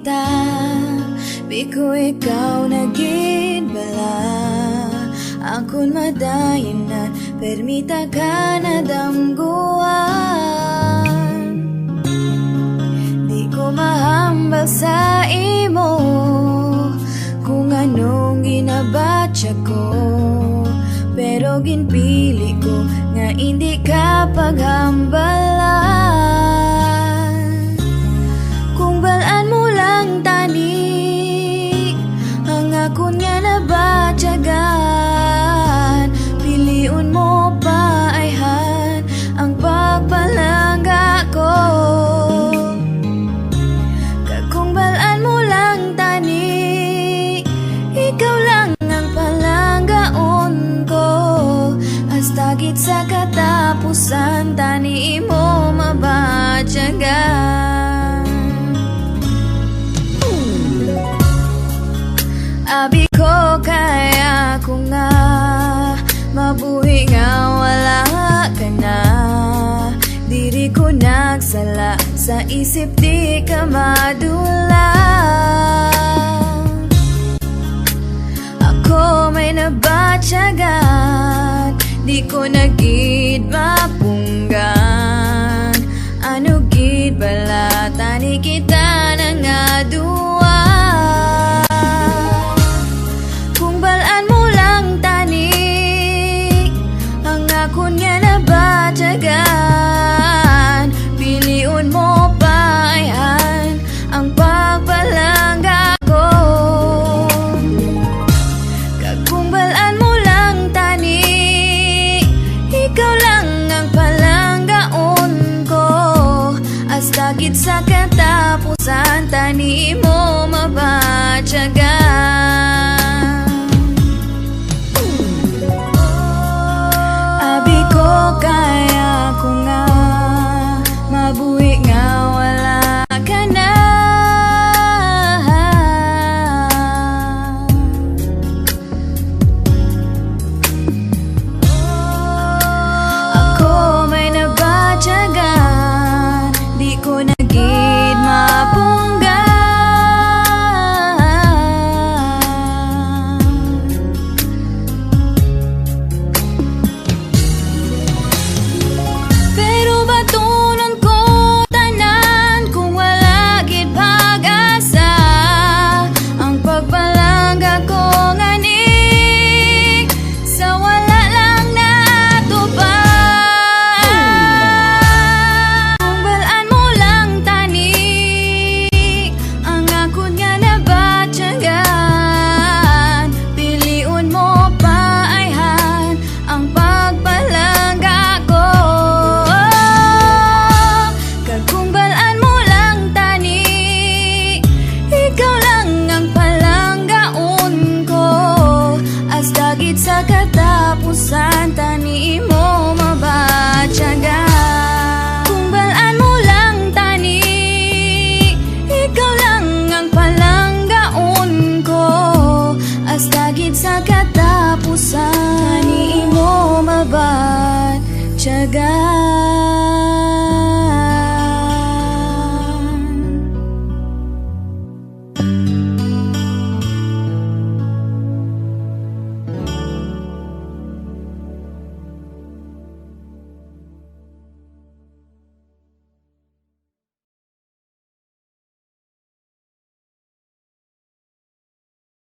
kita, biko ikaw naging bala. Akon madayon na permita ka na damguan. Di ko mahambal sa imo kung anong ginabatya ko, pero ginpili ko nga hindi ka paghambalan. Kung balaan mo lang tani ang akon nga nabatyagan, piliun mo pa ayhan ang pagpalangga ko. Kag kung balaan mo lang tani, ikaw lang ang palanggaon ko. Hasta git sa katapusan tani mo mabatyagan. Abi ko kaya ko nga mabuhi nga wala ka na. Diri ko nagsala sa isip di ka madula. Ako may nabatyagan, di ko nagid mapunggan. Ano gid bala tani kita na nga duwa. Kung balaan mo lang tani ang akon nga nabatyagan, piliun mo pa ayhan ang pagpalangga ko. Kag kung balaan mo lang tani, ikaw lang ang palanggaon ko. Hasta gid sa katapusan tani mo mabatyagan. Abi ko kaya ko nga mabuhi nga wala ka na. Ako may nabatyagan, di ko nagid mapunggan. Pero batunon ko tanan kung wala gid pag-asa ang pagpalangga ko ngani sa wala lang natupad. Kung balaan mo lang tani ang akon nga nabatyagan, piliun mo pa ayhan ang pagpalangga ko. Kag kung balaan mo lang tani, ikaw lang ang palanggaon ko. Hasta gid sa katapusan